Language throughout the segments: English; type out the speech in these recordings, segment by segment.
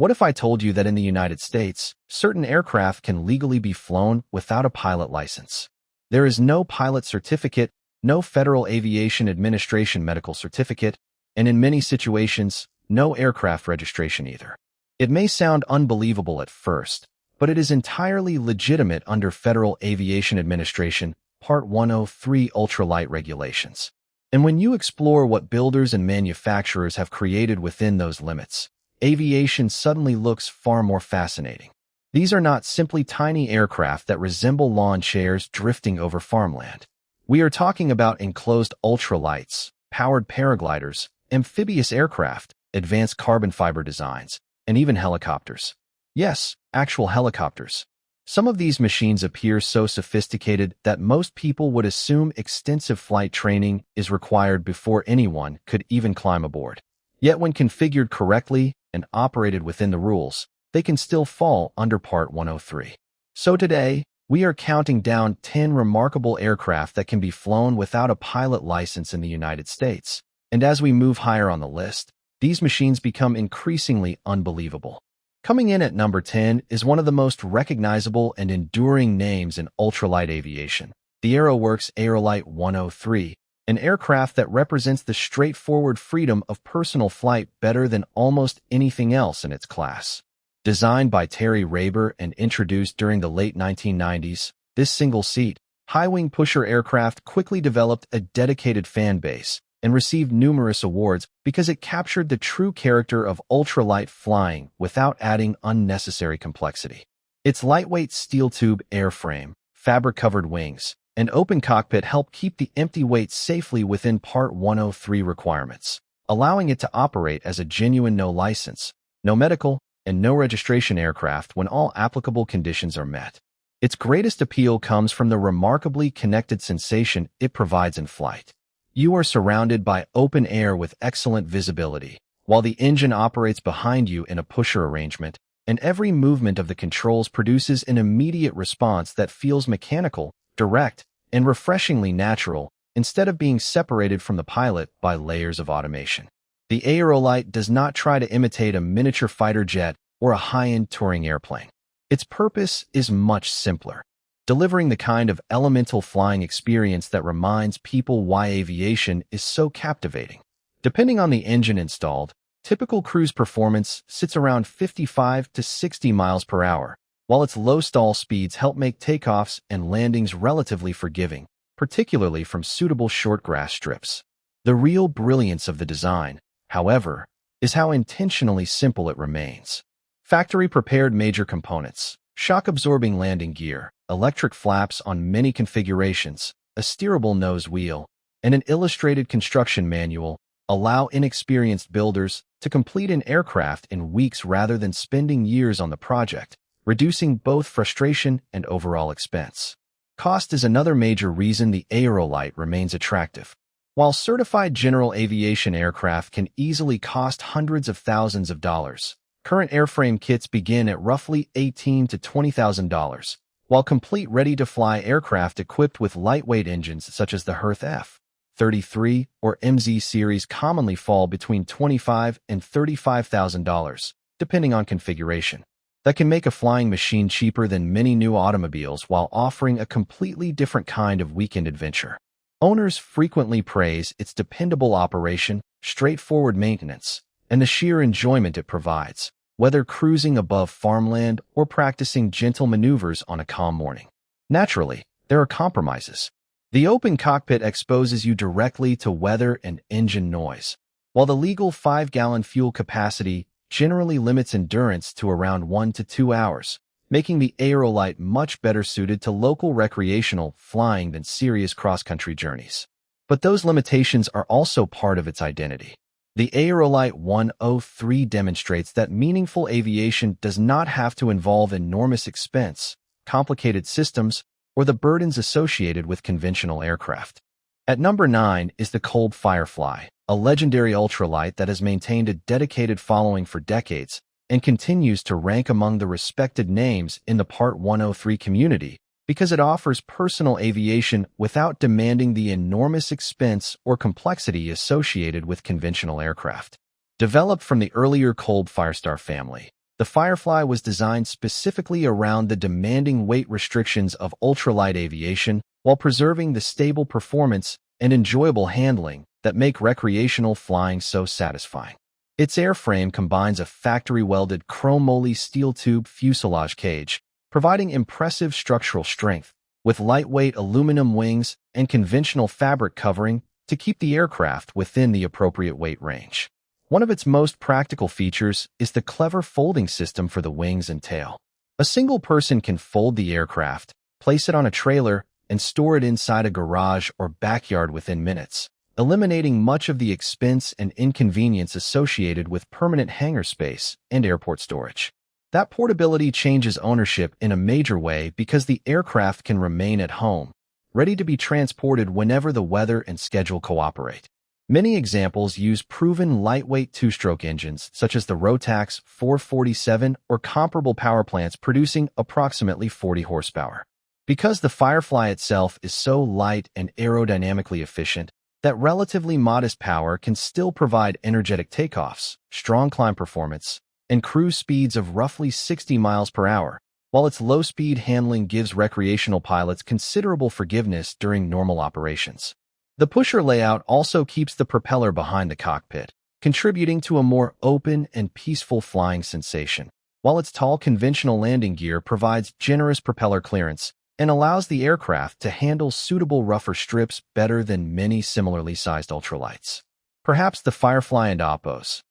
What if I told you that in the United States, certain aircraft can legally be flown without a pilot license? There is no pilot certificate, no Federal Aviation Administration medical certificate, and in many situations, no aircraft registration either. It may sound unbelievable at first, but it is entirely legitimate under Federal Aviation Administration Part 103 ultralight regulations. And when you explore what builders and manufacturers have created within those limits, aviation suddenly looks far more fascinating. These are not simply tiny aircraft that resemble lawn chairs drifting over farmland. We are talking about enclosed ultralights, powered paragliders, amphibious aircraft, advanced carbon fiber designs, and even helicopters. Yes, actual helicopters. Some of these machines appear so sophisticated that most people would assume extensive flight training is required before anyone could even climb aboard. Yet when configured correctly and operated within the rules, they can still fall under Part 103. So today, we are counting down 10 remarkable aircraft that can be flown without a pilot license in the United States. And as we move higher on the list, these machines become increasingly unbelievable. Coming in at number 10 is one of the most recognizable and enduring names in ultralight aviation, the AeroWorks Aerolite 103, an aircraft that represents the straightforward freedom of personal flight better than almost anything else in its class. Designed by Terry Raber and introduced during the late 1990s, this single-seat, high-wing pusher aircraft quickly developed a dedicated fan base and received numerous awards because it captured the true character of ultralight flying without adding unnecessary complexity. Its lightweight steel tube airframe, fabric-covered wings, and open cockpit help keep the empty weight safely within Part 103 requirements, allowing it to operate as a genuine no license, no medical, and no registration aircraft when all applicable conditions are met. Its greatest appeal comes from the remarkably connected sensation it provides in flight. You are surrounded by open air with excellent visibility, while the engine operates behind you in a pusher arrangement, and every movement of the controls produces an immediate response that feels mechanical, direct, and refreshingly natural, instead of being separated from the pilot by layers of automation. The Aerolite does not try to imitate a miniature fighter jet or a high-end touring airplane. Its purpose is much simpler, delivering the kind of elemental flying experience that reminds people why aviation is so captivating. Depending on the engine installed, typical cruise performance sits around 55 to 60 miles per hour, while its low stall speeds help make takeoffs and landings relatively forgiving, particularly from suitable short grass strips. The real brilliance of the design, however, is how intentionally simple it remains. Factory-prepared major components, shock-absorbing landing gear, electric flaps on many configurations, a steerable nose wheel, and an illustrated construction manual allow inexperienced builders to complete an aircraft in weeks rather than spending years on the project, reducing both frustration and overall expense. Cost is another major reason the Aerolite remains attractive. While certified general aviation aircraft can easily cost hundreds of thousands of dollars, current airframe kits begin at roughly $18,000 to $20,000, while complete ready-to-fly aircraft equipped with lightweight engines such as the Herth F-33 or MZ series commonly fall between $25,000 and $35,000, depending on configuration. That can make a flying machine cheaper than many new automobiles while offering a completely different kind of weekend adventure. Owners frequently praise its dependable operation, straightforward maintenance, and the sheer enjoyment it provides, whether cruising above farmland or practicing gentle maneuvers on a calm morning. Naturally, there are compromises. The open cockpit exposes you directly to weather and engine noise, while the legal 5-gallon fuel capacity generally limits endurance to around 1 to 2 hours, making the Aerolite much better suited to local recreational flying than serious cross-country journeys. But those limitations are also part of its identity. The Aerolite 103 demonstrates that meaningful aviation does not have to involve enormous expense, complicated systems, or the burdens associated with conventional aircraft. At number 9 is the Kolb Firefly, a legendary ultralight that has maintained a dedicated following for decades and continues to rank among the respected names in the Part 103 community because it offers personal aviation without demanding the enormous expense or complexity associated with conventional aircraft. Developed from the earlier Kolb Firestar family, The Firefly was designed specifically around the demanding weight restrictions of ultralight aviation while preserving the stable performance and enjoyable handling that make recreational flying so satisfying. Its airframe combines a factory-welded chrome-moly steel tube fuselage cage, providing impressive structural strength, with lightweight aluminum wings and conventional fabric covering to keep the aircraft within the appropriate weight range. One of its most practical features is the clever folding system for the wings and tail. A single person can fold the aircraft, place it on a trailer, and store it inside a garage or backyard within minutes, eliminating much of the expense and inconvenience associated with permanent hangar space and airport storage. That portability changes ownership in a major way because the aircraft can remain at home, ready to be transported whenever the weather and schedule cooperate. Many examples use proven lightweight two-stroke engines, such as the Rotax 447 or comparable power plants producing approximately 40 horsepower. Because the Firefly itself is so light and aerodynamically efficient, that relatively modest power can still provide energetic takeoffs, strong climb performance, and cruise speeds of roughly 60 miles per hour, while its low-speed handling gives recreational pilots considerable forgiveness during normal operations. The pusher layout also keeps the propeller behind the cockpit, contributing to a more open and peaceful flying sensation, while its tall conventional landing gear provides generous propeller clearance and allows the aircraft to handle suitable rougher strips better than many similarly sized ultralights. Perhaps the Firefly and Oppo's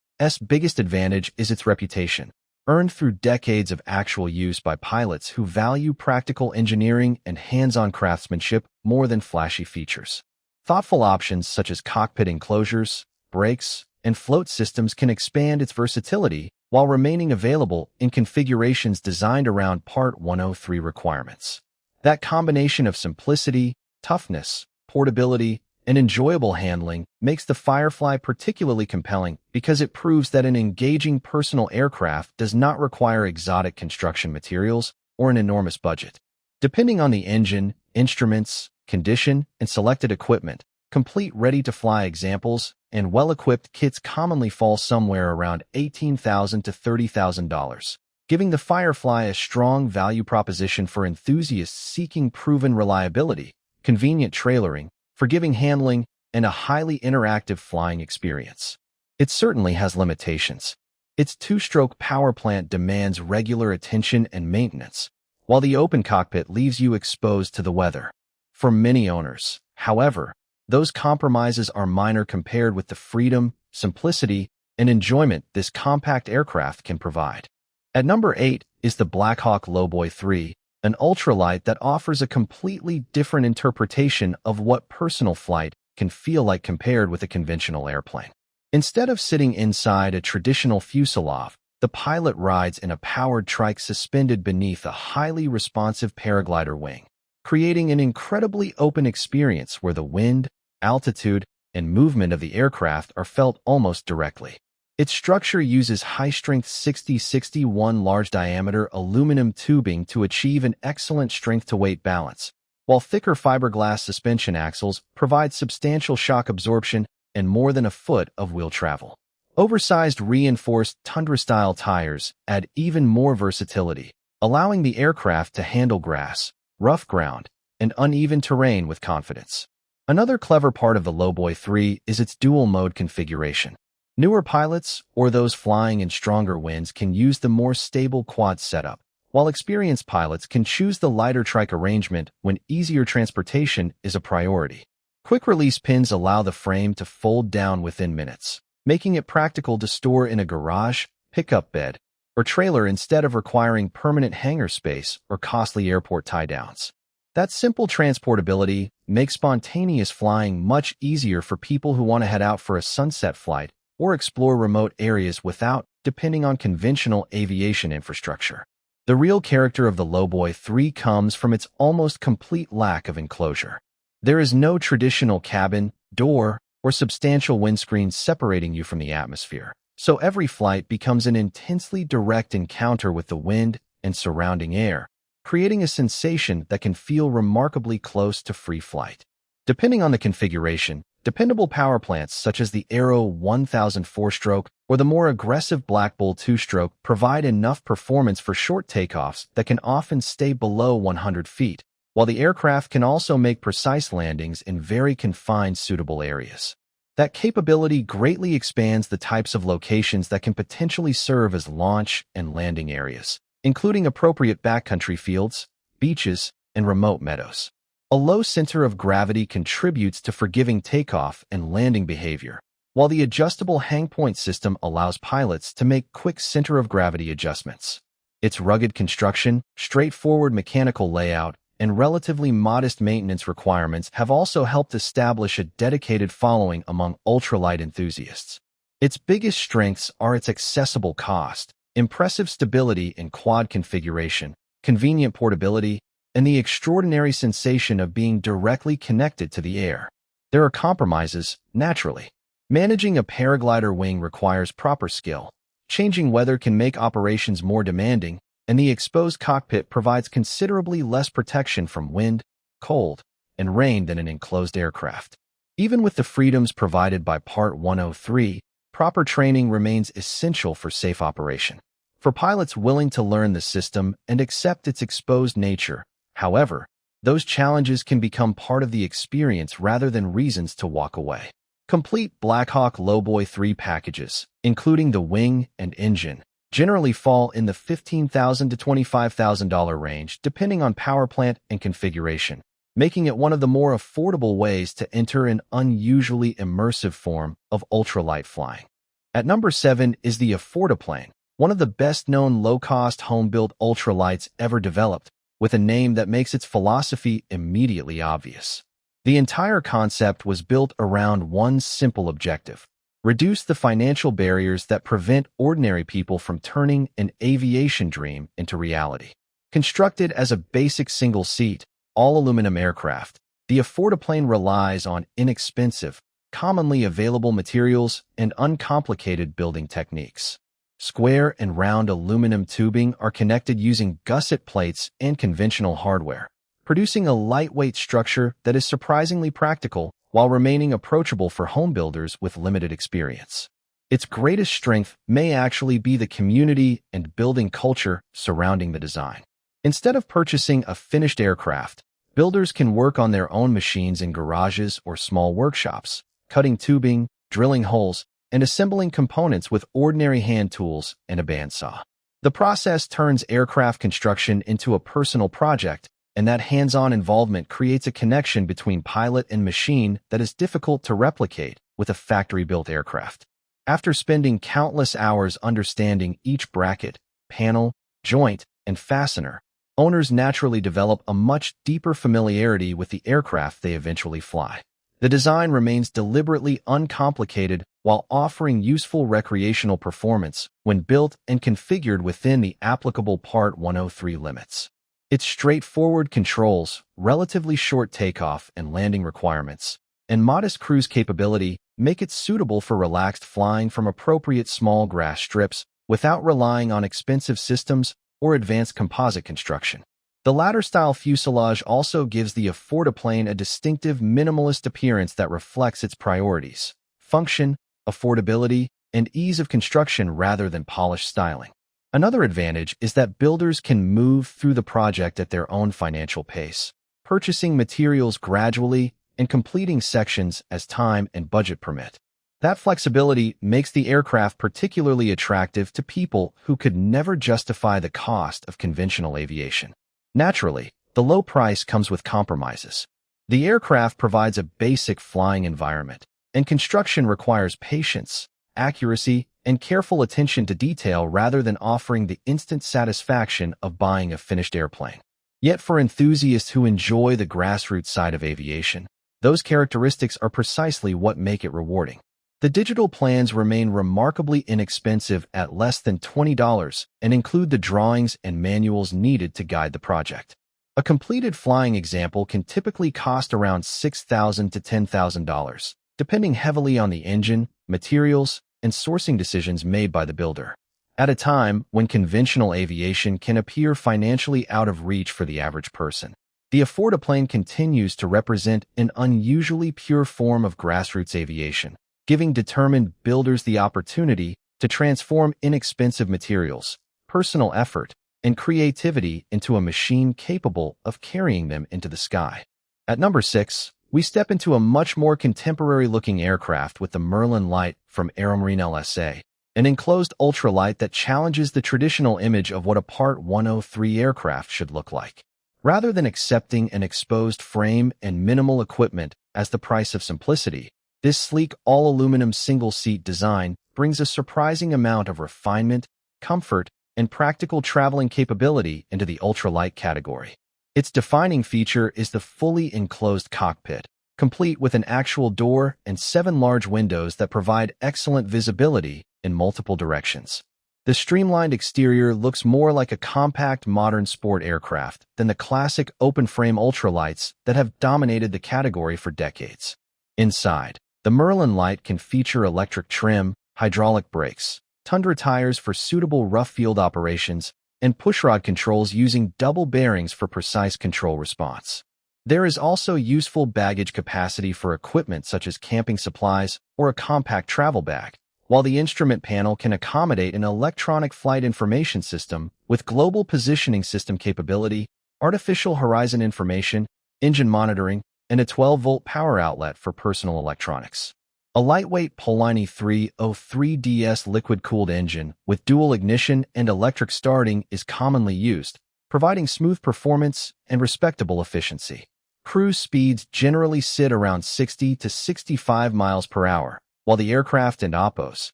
biggest advantage is its reputation, earned through decades of actual use by pilots who value practical engineering and hands-on craftsmanship more than flashy features. Thoughtful options such as cockpit enclosures, brakes, and float systems can expand its versatility while remaining available in configurations designed around Part 103 requirements. That combination of simplicity, toughness, portability, and enjoyable handling makes the Firefly particularly compelling because it proves that an engaging personal aircraft does not require exotic construction materials or an enormous budget. Depending on the engine, instruments, condition, and selected equipment, complete ready-to-fly examples and well-equipped kits commonly fall somewhere around $18,000 to $30,000, giving the Firefly a strong value proposition for enthusiasts seeking proven reliability, convenient trailering, forgiving handling, and a highly interactive flying experience. It certainly has limitations. Its two-stroke power plant demands regular attention and maintenance, while the open cockpit leaves you exposed to the weather. For many owners, however, those compromises are minor compared with the freedom, simplicity, and enjoyment this compact aircraft can provide. At number 8 is the BlackHawk LowBoy III, an ultralight that offers a completely different interpretation of what personal flight can feel like compared with a conventional airplane. Instead of sitting inside a traditional fuselage, the pilot rides in a powered trike suspended beneath a highly responsive paraglider wing, creating an incredibly open experience where the wind, altitude, and movement of the aircraft are felt almost directly. Its structure uses high-strength 60-61 large-diameter aluminum tubing to achieve an excellent strength-to-weight balance, while thicker fiberglass suspension axles provide substantial shock absorption and more than a foot of wheel travel. Oversized reinforced Tundra-style tires add even more versatility, allowing the aircraft to handle grass, rough ground, and uneven terrain with confidence. Another clever part of the LowBoy III is its dual-mode configuration. Newer pilots, or those flying in stronger winds, can use the more stable quad setup, while experienced pilots can choose the lighter trike arrangement when easier transportation is a priority. Quick-release pins allow the frame to fold down within minutes, making it practical to store in a garage, pickup bed, or trailer instead of requiring permanent hangar space or costly airport tie-downs. That simple transportability makes spontaneous flying much easier for people who want to head out for a sunset flight or explore remote areas without depending on conventional aviation infrastructure. The real character of the LowBoy III comes from its almost complete lack of enclosure. There is no traditional cabin, door, or substantial windscreen separating you from the atmosphere, so every flight becomes an intensely direct encounter with the wind and surrounding air, creating a sensation that can feel remarkably close to free flight. Depending on the configuration, dependable power plants such as the Aero 1000 4-stroke or or the more aggressive Black Bull two-stroke provide enough performance for short takeoffs that can often stay below 100 feet, while the aircraft can also make precise landings in very confined suitable areas. That capability greatly expands the types of locations that can potentially serve as launch and landing areas, including appropriate backcountry fields, beaches, and remote meadows. A low center of gravity contributes to forgiving takeoff and landing behavior, while the adjustable hang point system allows pilots to make quick center of gravity adjustments. Its rugged construction, straightforward mechanical layout, and relatively modest maintenance requirements have also helped establish a dedicated following among ultralight enthusiasts. Its biggest strengths are its accessible cost, impressive stability in quad configuration, convenient portability, and the extraordinary sensation of being directly connected to the air. There are compromises, naturally. Managing a paraglider wing requires proper skill. Changing weather can make operations more demanding, and the exposed cockpit provides considerably less protection from wind, cold, and rain than an enclosed aircraft. Even with the freedoms provided by Part 103, proper training remains essential for safe operation. For pilots willing to learn the system and accept its exposed nature, however, those challenges can become part of the experience rather than reasons to walk away. Complete BlackHawk LowBoy III packages, including the wing and engine, generally fall in the $15,000 to $25,000 range depending on power plant and configuration, making it one of the more affordable ways to enter an unusually immersive form of ultralight flying. At number 7 is the Affordaplane, one of the best-known low-cost home-built ultralights ever developed, with a name that makes its philosophy immediately obvious. The entire concept was built around one simple objective: reduce the financial barriers that prevent ordinary people from turning an aviation dream into reality. Constructed as a basic single-seat, all-aluminum aircraft, the Affordaplane relies on inexpensive, commonly available materials and uncomplicated building techniques. Square and round aluminum tubing are connected using gusset plates and conventional hardware, producing a lightweight structure that is surprisingly practical while remaining approachable for home builders with limited experience. Its greatest strength may actually be the community and building culture surrounding the design. Instead of purchasing a finished aircraft, builders can work on their own machines in garages or small workshops, cutting tubing, drilling holes, and assembling components with ordinary hand tools and a bandsaw. The process turns aircraft construction into a personal project, and that hands-on involvement creates a connection between pilot and machine that is difficult to replicate with a factory-built aircraft. After spending countless hours understanding each bracket, panel, joint, and fastener, owners naturally develop a much deeper familiarity with the aircraft they eventually fly. The design remains deliberately uncomplicated while offering useful recreational performance when built and configured within the applicable Part 103 limits. Its straightforward controls, relatively short takeoff and landing requirements, and modest cruise capability make it suitable for relaxed flying from appropriate small grass strips without relying on expensive systems or advanced composite construction. The ladder-style fuselage also gives the Affordaplane a distinctive minimalist appearance that reflects its priorities: function, affordability, and ease of construction rather than polished styling. Another advantage is that builders can move through the project at their own financial pace, purchasing materials gradually and completing sections as time and budget permit. That flexibility makes the aircraft particularly attractive to people who could never justify the cost of conventional aviation. Naturally, the low price comes with compromises. The aircraft provides a basic flying environment, and construction requires patience, accuracy, and careful attention to detail rather than offering the instant satisfaction of buying a finished airplane. Yet for enthusiasts who enjoy the grassroots side of aviation, those characteristics are precisely what make it rewarding. The digital plans remain remarkably inexpensive at less than $20 and include the drawings and manuals needed to guide the project. A completed flying example can typically cost around $6,000 to $10,000, depending heavily on the engine, materials, and sourcing decisions made by the builder. At a time when conventional aviation can appear financially out of reach for the average person, the Affordaplane continues to represent an unusually pure form of grassroots aviation, giving determined builders the opportunity to transform inexpensive materials, personal effort, and creativity into a machine capable of carrying them into the sky. At number 6, we step into a much more contemporary-looking aircraft with the Merlin Lite from Aeromobile USA, an enclosed ultralight that challenges the traditional image of what a Part 103 aircraft should look like. Rather than accepting an exposed frame and minimal equipment as the price of simplicity, this sleek all-aluminum single-seat design brings a surprising amount of refinement, comfort, and practical traveling capability into the ultralight category. Its defining feature is the fully enclosed cockpit, complete with an actual door and 7 large windows that provide excellent visibility in multiple directions. The streamlined exterior looks more like a compact modern sport aircraft than the classic open-frame ultralights that have dominated the category for decades. Inside, the Merlin Lite can feature electric trim, hydraulic brakes, tundra tires for suitable rough field operations, and pushrod controls using double bearings for precise control response. There is also useful baggage capacity for equipment such as camping supplies or a compact travel bag, while the instrument panel can accommodate an electronic flight information system with global positioning system capability, artificial horizon information, engine monitoring, and a 12-volt power outlet for personal electronics. A lightweight Poline 303DS liquid-cooled engine with dual ignition and electric starting is commonly used, providing smooth performance and respectable efficiency. Cruise speeds generally sit around 60 to 65 miles per hour, while the aircraft and Oppo's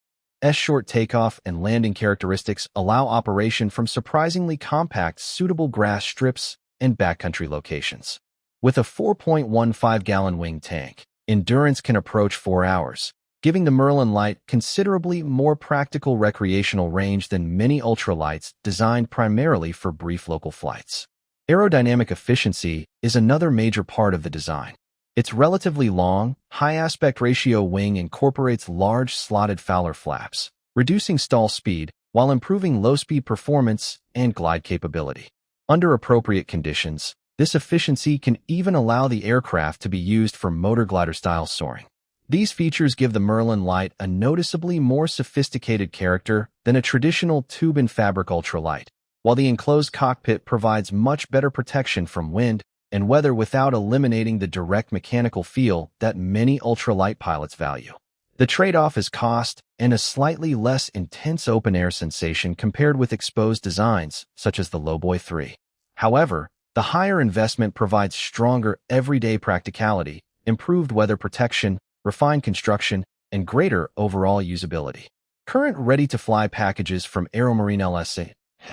short takeoff and landing characteristics allow operation from surprisingly compact, suitable grass strips and backcountry locations. With a 4.15-gallon wing tank, endurance can approach 4 hours, giving the Merlin Lite considerably more practical recreational range than many ultralights designed primarily for brief local flights. Aerodynamic efficiency is another major part of the design. Its relatively long, high-aspect ratio wing incorporates large slotted Fowler flaps, reducing stall speed while improving low-speed performance and glide capability. Under appropriate conditions, this efficiency can even allow the aircraft to be used for motor glider-style soaring. These features give the Merlin Lite a noticeably more sophisticated character than a traditional tube-and-fabric ultralight, while the enclosed cockpit provides much better protection from wind and weather without eliminating the direct mechanical feel that many ultralight pilots value. The trade-off is cost and a slightly less intense open-air sensation compared with exposed designs, such as the LowBoy III. However, the higher investment provides stronger everyday practicality, improved weather protection, refined construction, and greater overall usability. Current ready-to-fly packages from Aeromobile USA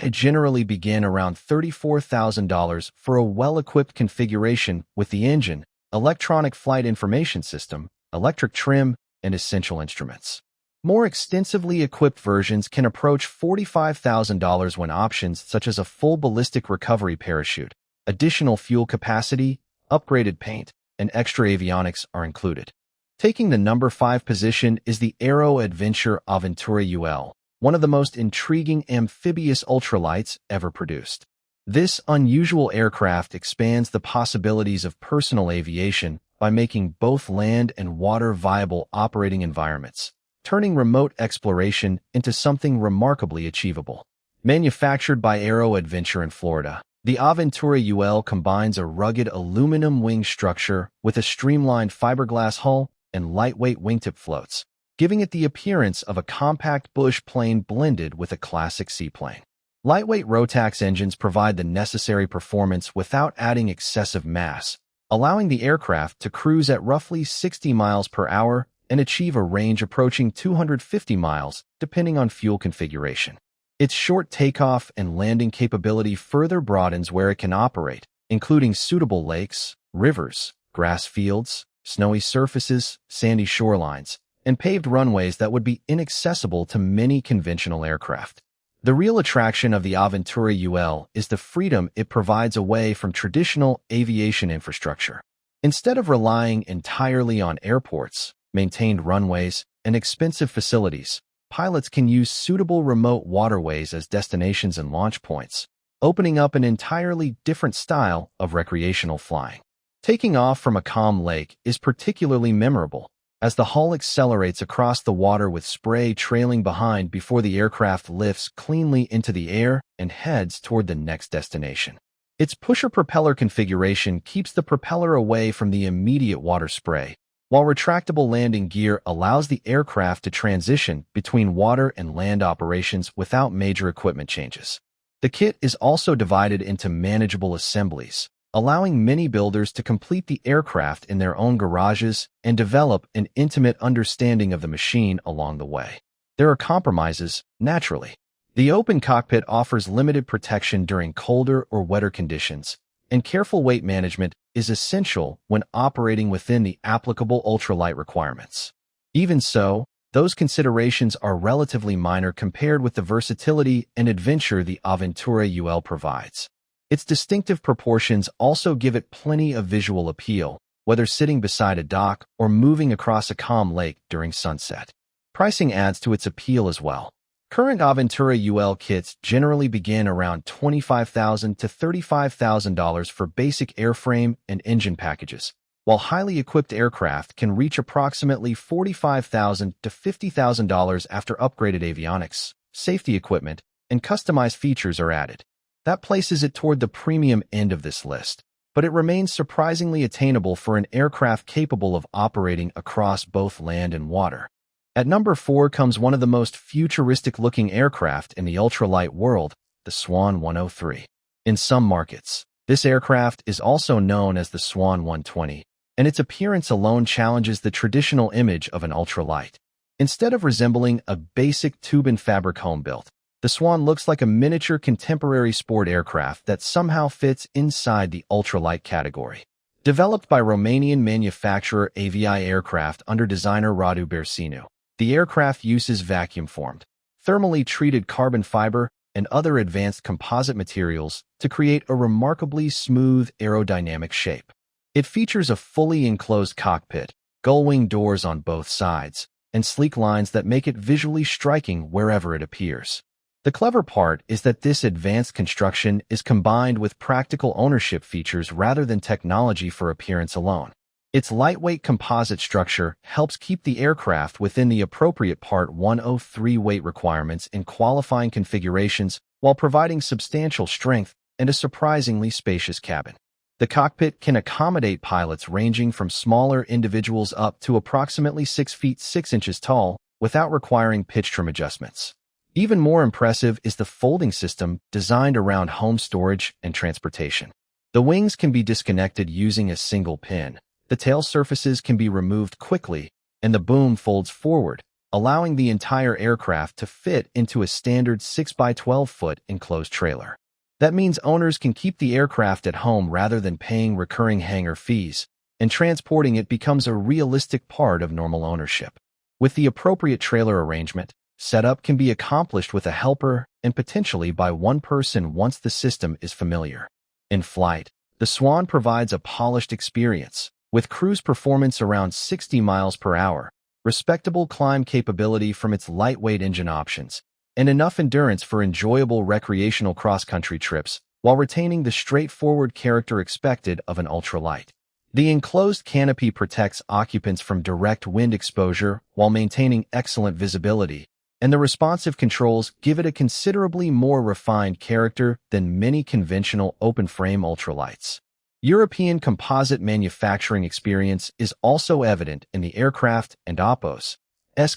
generally begin around $34,000 for a well-equipped configuration with the engine, electronic flight information system, electric trim, and essential instruments. More extensively equipped versions can approach $45,000 when options such as a full ballistic recovery parachute, additional fuel capacity, upgraded paint, and extra avionics are included. Taking the number 5 position is the Aero Adventure Aventura UL, one of the most intriguing amphibious ultralights ever produced. This unusual aircraft expands the possibilities of personal aviation by making both land and water viable operating environments, turning remote exploration into something remarkably achievable. Manufactured by Aero Adventure in Florida, the Aventura UL combines a rugged aluminum wing structure with a streamlined fiberglass hull and lightweight wingtip floats, giving it the appearance of a compact bush plane blended with a classic seaplane. Lightweight Rotax engines provide the necessary performance without adding excessive mass, allowing the aircraft to cruise at roughly 60 miles per hour and achieve a range approaching 250 miles, depending on fuel configuration. Its short takeoff and landing capability further broadens where it can operate, including suitable lakes, rivers, grass fields, snowy surfaces, sandy shorelines, and paved runways that would be inaccessible to many conventional aircraft. The real attraction of the Aventura UL is the freedom it provides away from traditional aviation infrastructure. Instead of relying entirely on airports, maintained runways, and expensive facilities, pilots can use suitable remote waterways as destinations and launch points, opening up an entirely different style of recreational flying. Taking off from a calm lake is particularly memorable, as the hull accelerates across the water with spray trailing behind before the aircraft lifts cleanly into the air and heads toward the next destination. Its pusher propeller configuration keeps the propeller away from the immediate water spray, while retractable landing gear allows the aircraft to transition between water and land operations without major equipment changes. The kit is also divided into manageable assemblies, allowing many builders to complete the aircraft in their own garages and develop an intimate understanding of the machine along the way. There are compromises, naturally. The open cockpit offers limited protection during colder or wetter conditions, and careful weight management is essential when operating within the applicable ultralight requirements. Even so, those considerations are relatively minor compared with the versatility and adventure the Aventura UL provides. Its distinctive proportions also give it plenty of visual appeal, whether sitting beside a dock or moving across a calm lake during sunset. Pricing adds to its appeal as well. Current Aventura UL kits generally begin around $25,000 to $35,000 for basic airframe and engine packages, while highly equipped aircraft can reach approximately $45,000 to $50,000 after upgraded avionics, safety equipment, and customized features are added. That places it toward the premium end of this list, but it remains surprisingly attainable for an aircraft capable of operating across both land and water. At number 4 comes one of the most futuristic-looking aircraft in the ultralight world, the Swan 103. In some markets, this aircraft is also known as the Swan 120, and its appearance alone challenges the traditional image of an ultralight. Instead of resembling a basic tube-and-fabric home built, the Swan looks like a miniature contemporary sport aircraft that somehow fits inside the ultralight category. Developed by Romanian manufacturer AVI Aircraft under designer Radu Bersinu, the aircraft uses vacuum-formed, thermally treated carbon fiber and other advanced composite materials to create a remarkably smooth aerodynamic shape. It features a fully enclosed cockpit, gull-wing doors on both sides, and sleek lines that make it visually striking wherever it appears. The clever part is that this advanced construction is combined with practical ownership features rather than technology for appearance alone. Its lightweight composite structure helps keep the aircraft within the appropriate Part 103 weight requirements in qualifying configurations while providing substantial strength and a surprisingly spacious cabin. The cockpit can accommodate pilots ranging from smaller individuals up to approximately 6 feet 6 inches tall without requiring pitch trim adjustments. Even more impressive is the folding system designed around home storage and transportation. The wings can be disconnected using a single pin. The tail surfaces can be removed quickly, and the boom folds forward, allowing the entire aircraft to fit into a standard 6 by 12 foot enclosed trailer. That means owners can keep the aircraft at home rather than paying recurring hangar fees, and transporting it becomes a realistic part of normal ownership. With the appropriate trailer arrangement, setup can be accomplished with a helper and potentially by one person once the system is familiar. In flight, the Swan provides a polished experience, with cruise performance around 60 miles per hour, respectable climb capability from its lightweight engine options, and enough endurance for enjoyable recreational cross-country trips while retaining the straightforward character expected of an ultralight. The enclosed canopy protects occupants from direct wind exposure while maintaining excellent visibility, and the responsive controls give it a considerably more refined character than many conventional open-frame ultralights. European composite manufacturing experience is also evident in the aircraft and Oppo's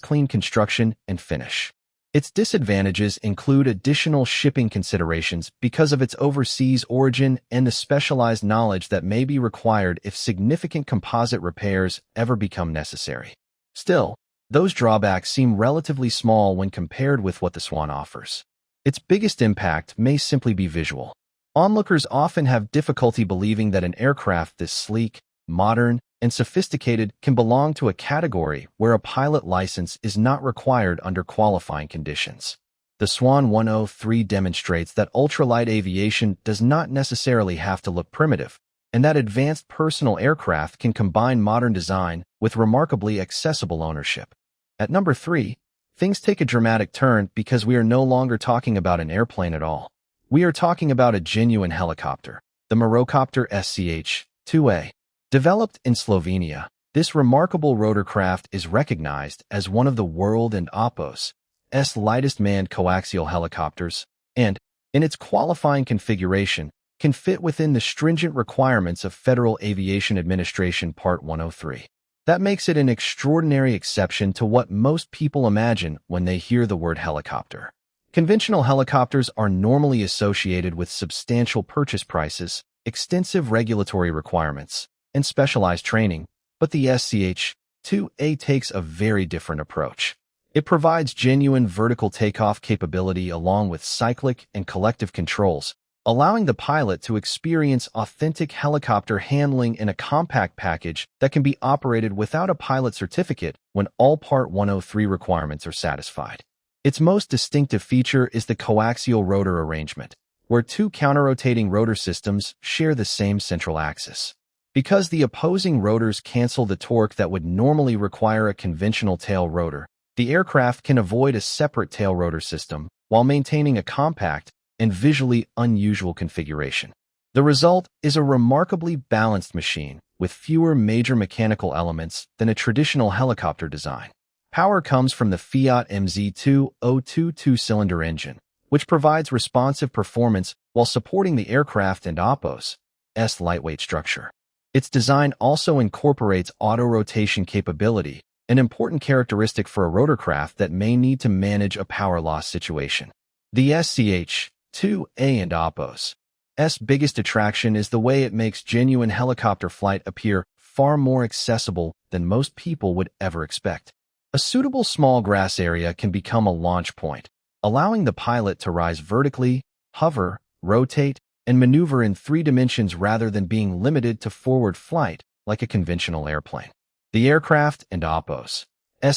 clean construction and finish. Its disadvantages include additional shipping considerations because of its overseas origin and the specialized knowledge that may be required if significant composite repairs ever become necessary. Still, those drawbacks seem relatively small when compared with what the Swan offers. Its biggest impact may simply be visual. Onlookers often have difficulty believing that an aircraft this sleek, modern, and sophisticated can belong to a category where a pilot license is not required under qualifying conditions. The Swan 103 demonstrates that ultralight aviation does not necessarily have to look primitive, and that advanced personal aircraft can combine modern design with remarkably accessible ownership. At number 3, things take a dramatic turn because we are no longer talking about an airplane at all. We are talking about a genuine helicopter, the Mirocopter SCH-2A. Developed in Slovenia, This remarkable rotorcraft is recognized as one of the world and Oppo's lightest manned coaxial helicopters, and, in its qualifying configuration, can fit within the stringent requirements of Federal Aviation Administration Part 103. That makes it an extraordinary exception to what most people imagine when they hear the word helicopter. Conventional helicopters are normally associated with substantial purchase prices, extensive regulatory requirements, and specialized training, but the SCH-2A takes a very different approach. It provides genuine vertical takeoff capability along with cyclic and collective controls, allowing the pilot to experience authentic helicopter handling in a compact package that can be operated without a pilot certificate when all Part 103 requirements are satisfied. Its most distinctive feature is the coaxial rotor arrangement, where two counter-rotating rotor systems share the same central axis. Because the opposing rotors cancel the torque that would normally require a conventional tail rotor, the aircraft can avoid a separate tail rotor system while maintaining a compact and visually unusual configuration. The result is a remarkably balanced machine with fewer major mechanical elements than a traditional helicopter design. Power comes from the Fiat MZ202 two-cylinder engine, which provides responsive performance while supporting the aircraft and Oppo's lightweight structure. Its design also incorporates auto-rotation capability, an important characteristic for a rotorcraft that may need to manage a power loss situation. The SCH-2A and Oppo's biggest attraction is the way it makes genuine helicopter flight appear far more accessible than most people would ever expect. A suitable small grass area can become a launch point, allowing the pilot to rise vertically, hover, rotate, and maneuver in 3 dimensions rather than being limited to forward flight like a conventional airplane. The aircraft and Oppo's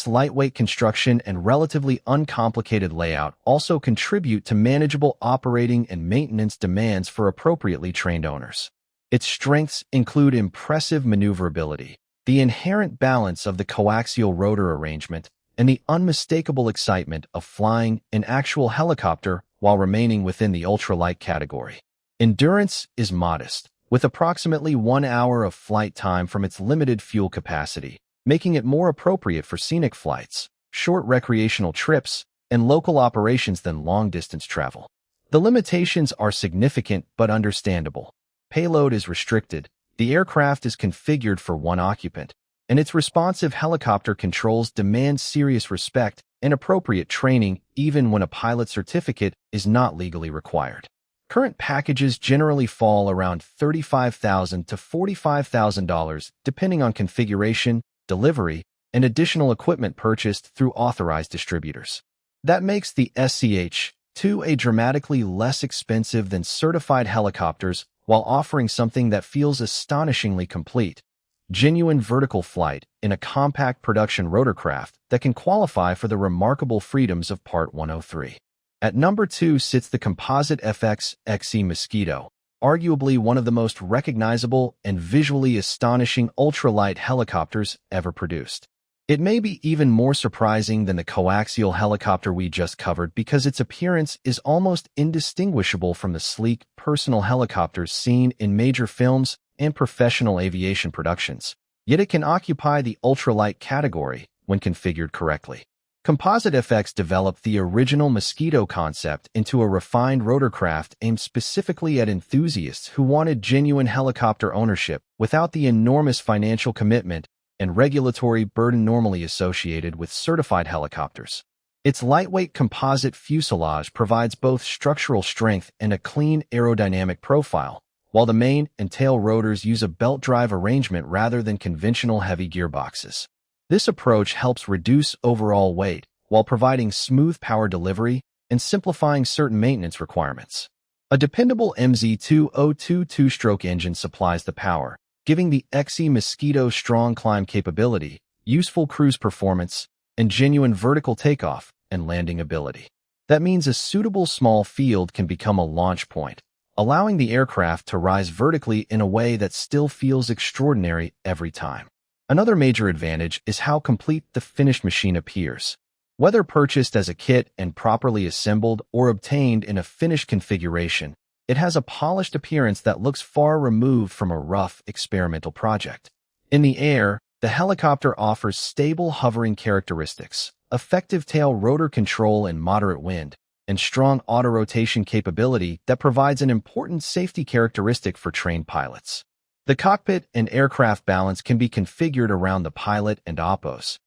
lightweight construction and relatively uncomplicated layout also contribute to manageable operating and maintenance demands for appropriately trained owners. Its strengths include impressive maneuverability, the inherent balance of the coaxial rotor arrangement, and the unmistakable excitement of flying an actual helicopter while remaining within the ultralight category. Endurance is modest, with approximately 1 hour of flight time from its limited fuel capacity, making it more appropriate for scenic flights, short recreational trips, and local operations than long-distance travel. The limitations are significant but understandable. Payload is restricted, the aircraft is configured for 1 occupant, and its responsive helicopter controls demand serious respect and appropriate training even when a pilot certificate is not legally required. Current packages generally fall around $35,000 to $45,000 depending on configuration, delivery, and additional equipment purchased through authorized distributors. That makes the SCH-2A dramatically less expensive than certified helicopters while offering something that feels astonishingly complete: genuine vertical flight in a compact production rotorcraft that can qualify for the remarkable freedoms of Part 103. At number 2 sits the Composite-FX XE Mosquito, arguably one of the most recognizable and visually astonishing ultralight helicopters ever produced. It may be even more surprising than the coaxial helicopter we just covered because its appearance is almost indistinguishable from the sleek, personal helicopters seen in major films and professional aviation productions. Yet it can occupy the ultralight category when configured correctly. Composite-FX developed the original Mosquito concept into a refined rotorcraft aimed specifically at enthusiasts who wanted genuine helicopter ownership without the enormous financial commitment and regulatory burden normally associated with certified helicopters. Its lightweight composite fuselage provides both structural strength and a clean aerodynamic profile, while the main and tail rotors use a belt drive arrangement rather than conventional heavy gearboxes. This approach helps reduce overall weight while providing smooth power delivery and simplifying certain maintenance requirements. A dependable MZ202 two-stroke engine supplies the power, giving the XE Mosquito strong climb capability, useful cruise performance, and genuine vertical takeoff and landing ability. That means a suitable small field can become a launch point, allowing the aircraft to rise vertically in a way that still feels extraordinary every time. Another major advantage is how complete the finished machine appears. Whether purchased as a kit and properly assembled or obtained in a finished configuration, it has a polished appearance that looks far removed from a rough, experimental project. In the air, The helicopter offers stable hovering characteristics, effective tail rotor control in moderate wind, and strong auto-rotation capability that provides an important safety characteristic for trained pilots. The cockpit and aircraft balance can be configured around the pilot and oppos's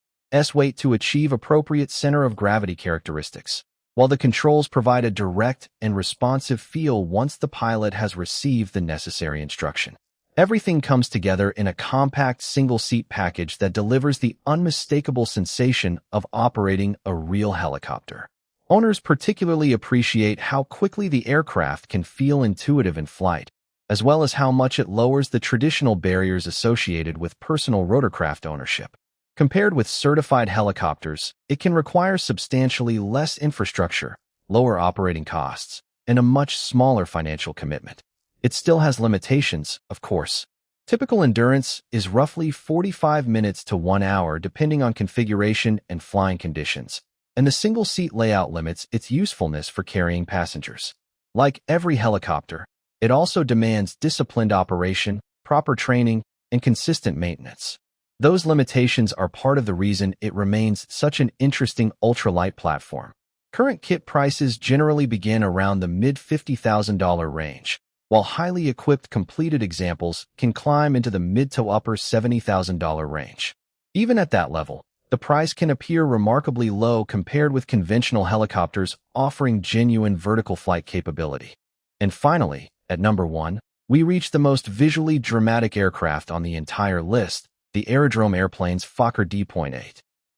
weight to achieve appropriate center of gravity characteristics, while the controls provide a direct and responsive feel once the pilot has received the necessary instruction. Everything comes together in a compact single-seat package that delivers the unmistakable sensation of operating a real helicopter. Owners particularly appreciate how quickly the aircraft can feel intuitive in flight, as well as how much it lowers the traditional barriers associated with personal rotorcraft ownership. Compared with certified helicopters, it can require substantially less infrastructure, lower operating costs, and a much smaller financial commitment. It still has limitations, of course. Typical endurance is roughly 45 minutes to 1 hour depending on configuration and flying conditions, and the single-seat layout limits its usefulness for carrying passengers. Like every helicopter, it also demands disciplined operation, proper training, and consistent maintenance. Those limitations are part of the reason it remains such an interesting ultralight platform. Current kit prices generally begin around the mid-$50,000 range, while highly equipped completed examples can climb into the mid to upper $70,000 range. Even at that level, the price can appear remarkably low compared with conventional helicopters offering genuine vertical flight capability. And finally, at number 1, we reach the most visually dramatic aircraft on the entire list, the Aerodrome Airplanes Fokker D.VIII.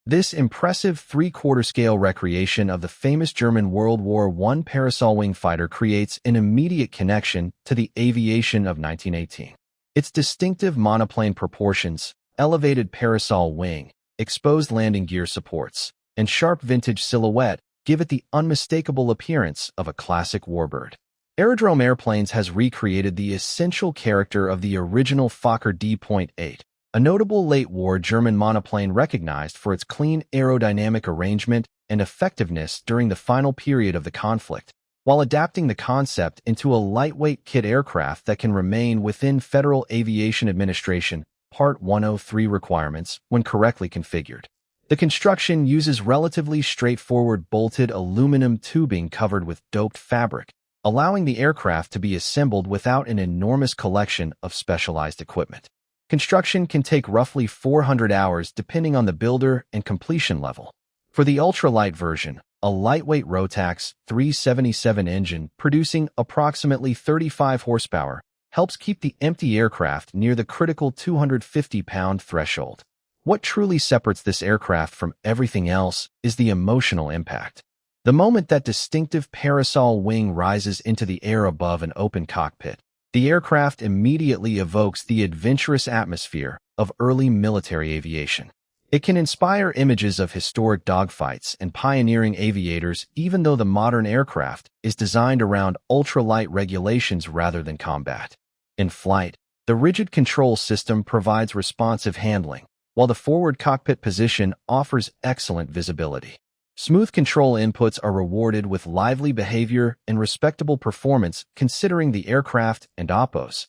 This impressive three-quarter-scale recreation of the famous German World War I parasol wing fighter creates an immediate connection to the aviation of 1918. Its distinctive monoplane proportions, elevated parasol wing, exposed landing gear supports, and sharp vintage silhouette give it the unmistakable appearance of a classic warbird. Aerodrome Airplanes has recreated the essential character of the original Fokker D.VIII, a notable late-war German monoplane recognized for its clean aerodynamic arrangement and effectiveness during the final period of the conflict, while adapting the concept into a lightweight kit aircraft that can remain within Federal Aviation Administration Part 103 requirements when correctly configured. The construction uses relatively straightforward bolted aluminum tubing covered with doped fabric, allowing the aircraft to be assembled without an enormous collection of specialized equipment. Construction can take roughly 400 hours depending on the builder and completion level. For the ultralight version, a lightweight Rotax 377 engine producing approximately 35 horsepower helps keep the empty aircraft near the critical 250-pound threshold. What truly separates this aircraft from everything else is the emotional impact. The moment that distinctive parasol wing rises into the air above an open cockpit, the aircraft immediately evokes the adventurous atmosphere of early military aviation. It can inspire images of historic dogfights and pioneering aviators even though the modern aircraft is designed around ultralight regulations rather than combat. In flight, the rigid control system provides responsive handling, while the forward cockpit position offers excellent visibility. Smooth control inputs are rewarded with lively behavior and respectable performance considering the aircraft and oppos's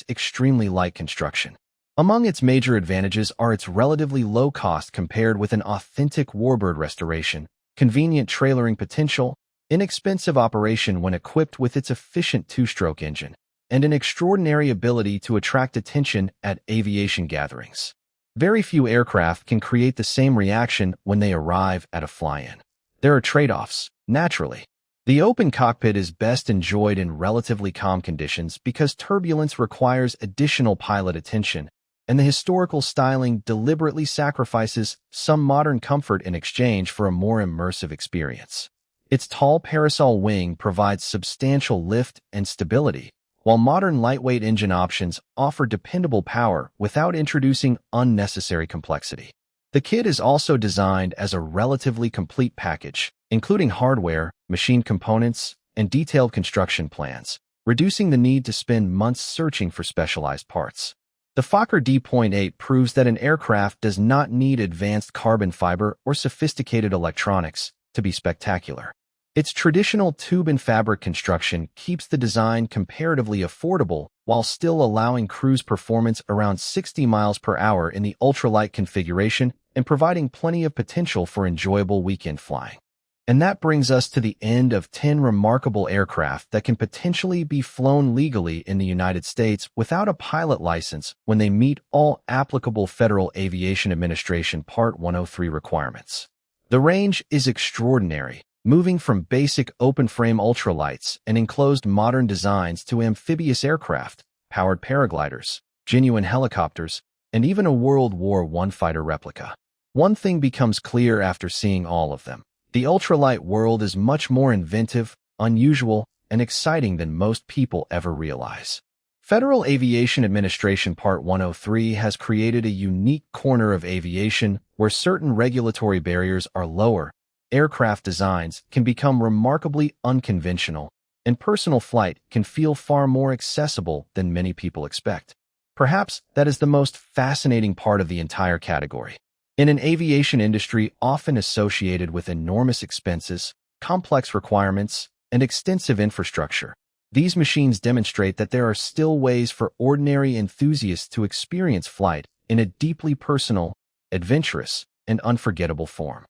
extremely light construction. Among its major advantages are its relatively low cost compared with an authentic warbird restoration, convenient trailering potential, inexpensive operation when equipped with its efficient two-stroke engine, and an extraordinary ability to attract attention at aviation gatherings. Very few aircraft can create the same reaction when they arrive at a fly-in. There are trade-offs, naturally. The open cockpit is best enjoyed in relatively calm conditions because turbulence requires additional pilot attention, and the historical styling deliberately sacrifices some modern comfort in exchange for a more immersive experience. Its tall parasol wing provides substantial lift and stability, while modern lightweight engine options offer dependable power without introducing unnecessary complexity. The kit is also designed as a relatively complete package, including hardware, machine components, and detailed construction plans, reducing the need to spend months searching for specialized parts. The Fokker D.VIII proves that an aircraft does not need advanced carbon fiber or sophisticated electronics to be spectacular. Its traditional tube and fabric construction keeps the design comparatively affordable while still allowing cruise performance around 60 miles per hour in the ultralight configuration and providing plenty of potential for enjoyable weekend flying. And that brings us to the end of 10 remarkable aircraft that can potentially be flown legally in the United States without a pilot license when they meet all applicable Federal Aviation Administration Part 103 requirements. The range is extraordinary, moving from basic open-frame ultralights and enclosed modern designs to amphibious aircraft, powered paragliders, genuine helicopters, and even a World War I fighter replica. One thing becomes clear after seeing all of them. The ultralight world is much more inventive, unusual, and exciting than most people ever realize. Federal Aviation Administration Part 103 has created a unique corner of aviation where certain regulatory barriers are lower, aircraft designs can become remarkably unconventional, and personal flight can feel far more accessible than many people expect. Perhaps that is the most fascinating part of the entire category. In an aviation industry often associated with enormous expenses, complex requirements, and extensive infrastructure, these machines demonstrate that there are still ways for ordinary enthusiasts to experience flight in a deeply personal, adventurous, and unforgettable form.